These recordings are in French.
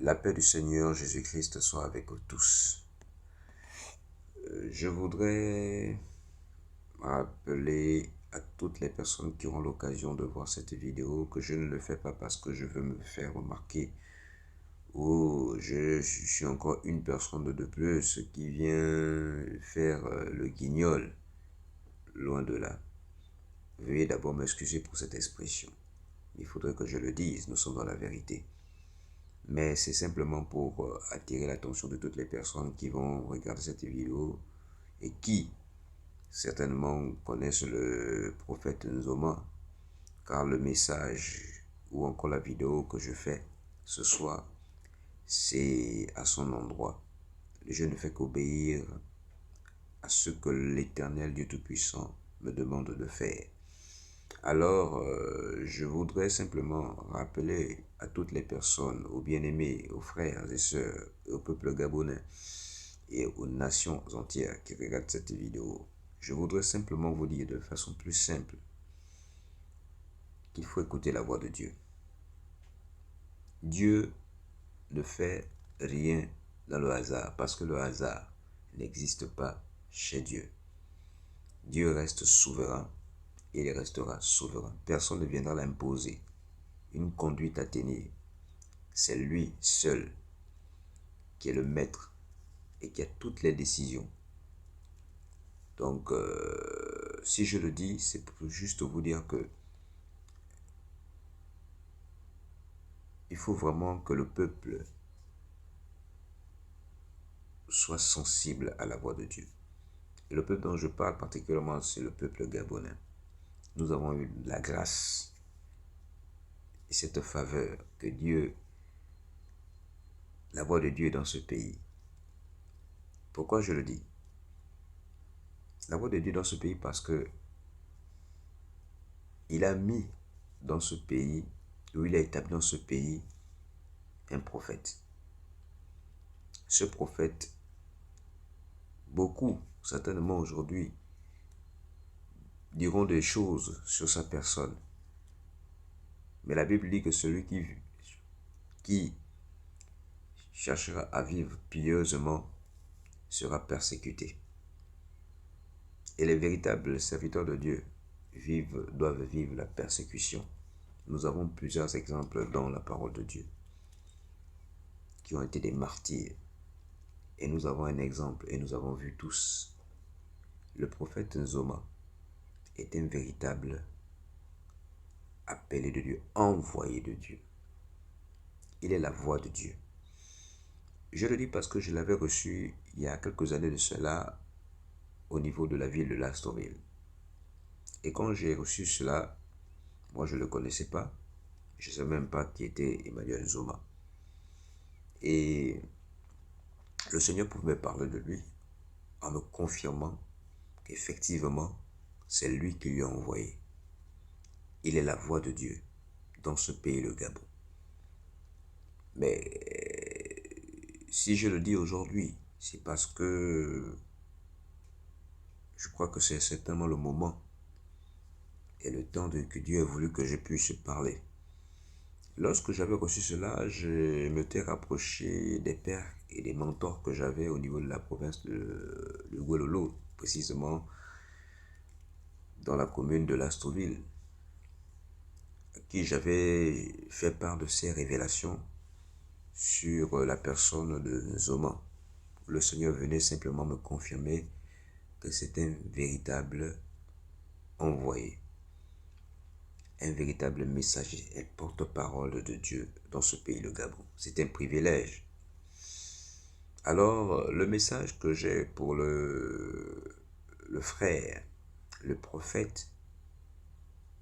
La paix du Seigneur Jésus-Christ soit avec vous tous. Je voudrais rappeler à toutes les personnes qui auront l'occasion de voir cette vidéo que je ne le fais pas parce que je veux me faire remarquer ou je suis encore une personne de plus qui vient faire le guignol. Loin de là. Veuillez d'abord m'excuser pour cette expression. Il faudrait que je le dise, nous sommes dans la vérité. Mais c'est simplement pour attirer l'attention de toutes les personnes qui vont regarder cette vidéo et qui certainement connaissent le prophète Nzoma, car le message ou encore la vidéo que je fais ce soir, c'est à son endroit. Je ne fais qu'obéir à ce que l'Éternel Dieu Tout-Puissant me demande de faire. Alors, je voudrais simplement rappeler à toutes les personnes, aux bien-aimés, aux frères et sœurs, au peuple gabonais et aux nations entières qui regardent cette vidéo, je voudrais simplement vous dire de façon plus simple qu'il faut écouter la voix de Dieu. Dieu ne fait rien dans le hasard parce que le hasard n'existe pas chez Dieu. Dieu reste souverain. Il restera souverain. Personne ne viendra l'imposer une conduite à tenir. C'est lui seul qui est le maître et qui a toutes les décisions. Donc, si je le dis, c'est pour juste vous dire que il faut vraiment que le peuple soit sensible à la voix de Dieu. Et le peuple dont je parle particulièrement, c'est le peuple gabonais. Nous avons eu la grâce et cette faveur que Dieu, la voix de Dieu est dans ce pays. Pourquoi je le dis? La voix de Dieu dans ce pays parce que il a mis dans ce pays, ou il a établi dans ce pays, un prophète. Ce prophète, beaucoup, certainement aujourd'hui, diront des choses sur sa personne. Mais la Bible dit que celui qui cherchera à vivre pieusement sera persécuté. Et les véritables serviteurs de Dieu doivent vivre la persécution. Nous avons plusieurs exemples dans la parole de Dieu qui ont été des martyrs. Et nous avons un exemple et nous avons vu tous. Le prophète Nzoma est un véritable appelé de Dieu, envoyé de Dieu. Il est la voix de Dieu. Je le dis parce que je l'avais reçu il y a quelques années de cela au niveau de la ville de Lastoville. Et quand j'ai reçu cela, moi je ne le connaissais pas. Je ne savais même pas qui était Emmanuel Nzoma. Et le Seigneur pouvait me parler de lui en me confirmant qu'effectivement, c'est lui qui lui a envoyé. Il est la voix de Dieu dans ce pays, le Gabon. Mais si je le dis aujourd'hui, c'est parce que je crois que c'est certainement le moment et le temps que Dieu a voulu que je puisse parler. Lorsque j'avais reçu cela, je m'étais rapproché des pères et des mentors que j'avais au niveau de la province de Gololo, précisément dans la commune de Lastoville, à qui j'avais fait part de ces révélations sur la personne de Nzoma. Le Seigneur venait simplement me confirmer que c'est un véritable envoyé, un véritable messager, un porte-parole de Dieu dans ce pays, le Gabon. C'est un privilège. Alors, le message que j'ai pour le frère, le prophète,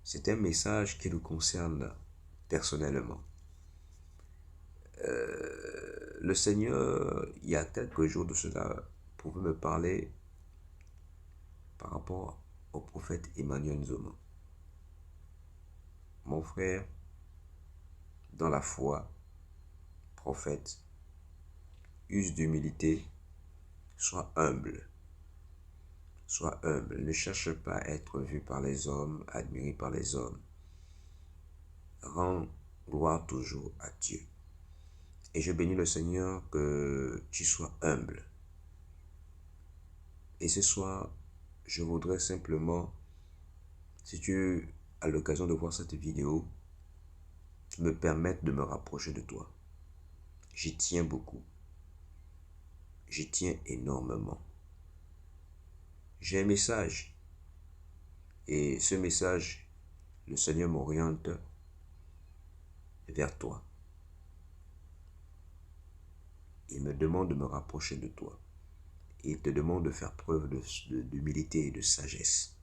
c'est un message qui nous concerne personnellement. Le Seigneur, il y a quelques jours de cela, pouvait me parler par rapport au prophète Emmanuel Nzoma. Mon frère, dans la foi, prophète, use d'humilité, sois humble. Sois humble, ne cherche pas à être vu par les hommes, admiré par les hommes. Rends gloire toujours à Dieu. Et je bénis le Seigneur que tu sois humble. Et ce soir, je voudrais simplement, si tu as l'occasion de voir cette vidéo, me permettre de me rapprocher de toi. J'y tiens beaucoup. J'y tiens énormément. J'ai un message. Et ce message, le Seigneur m'oriente vers toi. Il me demande de me rapprocher de toi. Il te demande de faire preuve d'humilité et de sagesse.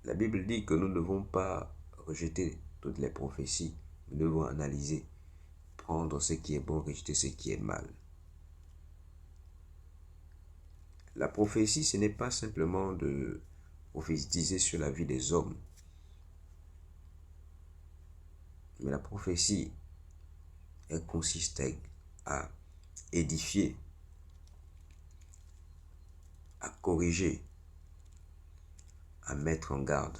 La Bible dit que nous ne devons pas rejeter toutes les prophéties. Nous devons analyser, prendre ce qui est bon, rejeter ce qui est mal. La prophétie, ce n'est pas simplement de prophétiser sur la vie des hommes. Mais la prophétie, elle consiste à édifier, à corriger, à mettre en garde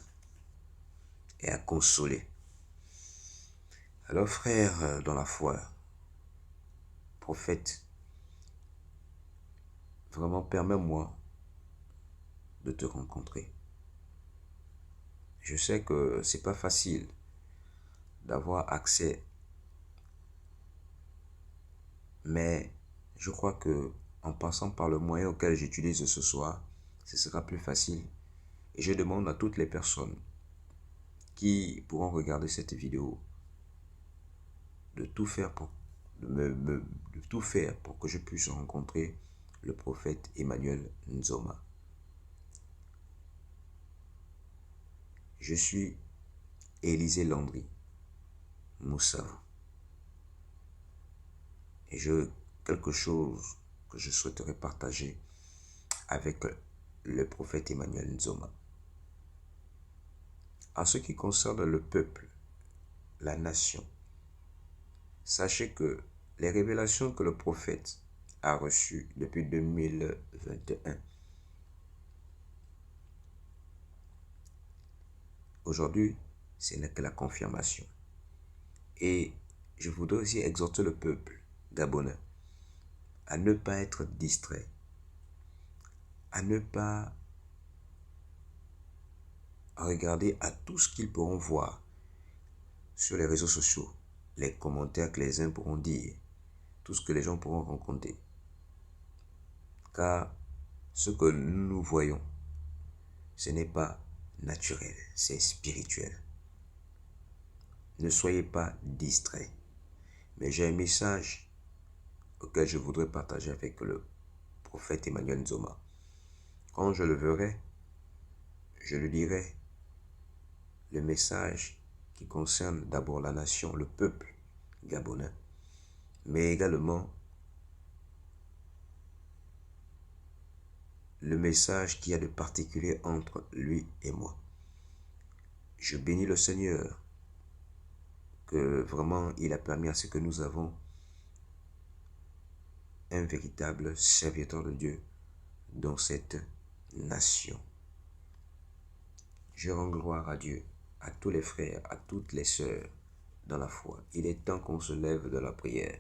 et à consoler. Alors frère dans la foi, prophète, vraiment permets-moi de te rencontrer. Je sais que c'est pas facile d'avoir accès, mais je crois que en passant par le moyen auquel j'utilise ce soir, ce sera plus facile. Et je demande à toutes les personnes qui pourront regarder cette vidéo de tout faire de tout faire pour que je puisse rencontrer le prophète Emmanuel Nzoma. Je suis Élisée Landry Moussavou. Et j'ai quelque chose que je souhaiterais partager avec le prophète Emmanuel Nzoma. En ce qui concerne le peuple, la nation, sachez que les révélations que le prophète a reçues depuis 2021, aujourd'hui, ce n'est que la confirmation. Et je voudrais aussi exhorter le peuple gabonais à ne pas être distrait, à ne pas regarder à tout ce qu'ils pourront voir sur les réseaux sociaux, les commentaires que les uns pourront dire, tout ce que les gens pourront rencontrer. Car ce que nous voyons, ce n'est pas naturel, c'est spirituel. Ne soyez pas distraits. Mais j'ai un message auquel je voudrais partager avec le prophète Emmanuel Nzoma. Quand je le verrai, je lui dirai le message qui concerne d'abord la nation, le peuple gabonais, mais également le message qu'il y a de particulier entre lui et moi. Je bénis le Seigneur que vraiment il a permis à ce que nous avons un véritable serviteur de Dieu dans cette nation. Je rends gloire à Dieu, à tous les frères, à toutes les sœurs dans la foi. Il est temps qu'on se lève de la prière.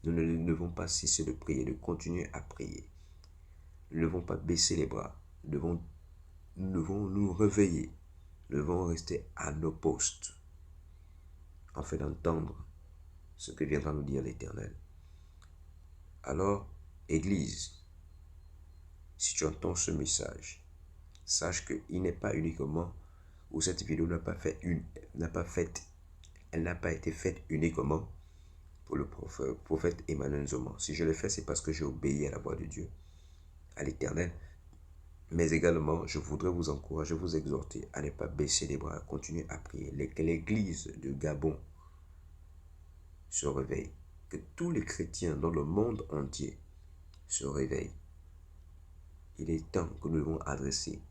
Nous ne devons pas cesser de prier, de continuer à prier. Nous ne devons pas baisser les bras. Nous devons nous réveiller. Nous devons rester à nos postes afin d'entendre ce que viendra nous dire l'Éternel. Alors, Église, si tu entends ce message, sache qu'il n'est pas uniquement, ou cette vidéo elle n'a pas été faite uniquement pour le prophète Emmanuel Nzoma. Si je le fais, c'est parce que j'ai obéi à la voix de Dieu, à l'Éternel. Mais également, je voudrais vous encourager, vous exhorter à ne pas baisser les bras, à continuer à prier. Que l'Église de Gabon se réveille. Que tous les chrétiens dans le monde entier se réveillent. Il est temps que nous devons adresser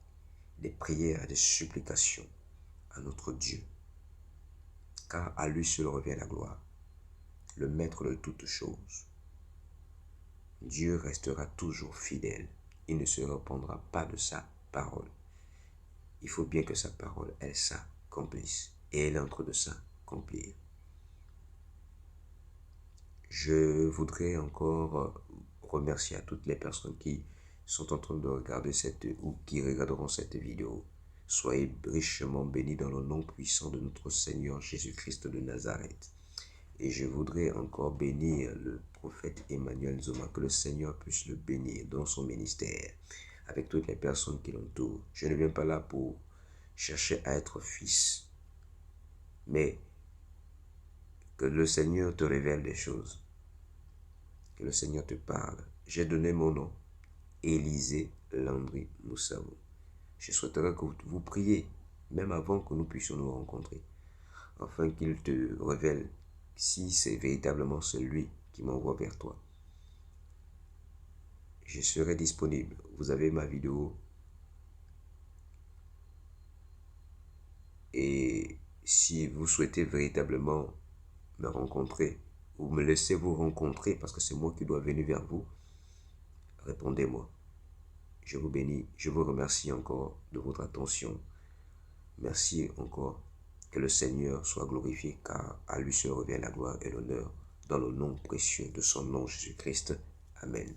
des prières, des supplications à notre Dieu. Car à lui seul revient la gloire, le maître de toutes choses. Dieu restera toujours fidèle. Il ne se reprendra pas de sa parole. Il faut bien que sa parole, elle s'accomplisse. Et elle est en train de s'accomplir. Je voudrais encore remercier à toutes les personnes qui sont en train de regarder ou qui regarderont cette vidéo. Soyez richement bénis dans le nom puissant de notre Seigneur Jésus-Christ de Nazareth. Et je voudrais encore bénir le prophète Emmanuel Zoma, que le Seigneur puisse le bénir dans son ministère, avec toutes les personnes qui l'entourent. Je ne viens pas là pour chercher à être fils, mais que le Seigneur te révèle des choses, que le Seigneur te parle. J'ai donné mon nom, Élisée Landry Moussavou. Je souhaiterais que vous priez, même avant que nous puissions nous rencontrer, afin qu'il te révèle si c'est véritablement celui qui m'envoie vers toi. Je serai disponible. Vous avez ma vidéo. Et si vous souhaitez véritablement me rencontrer, ou me laisser vous rencontrer, parce que c'est moi qui dois venir vers vous, répondez-moi. Je vous bénis, je vous remercie encore de votre attention. Merci encore. Que le Seigneur soit glorifié, car à lui se revient la gloire et l'honneur, dans le nom précieux de son nom Jésus-Christ. Amen.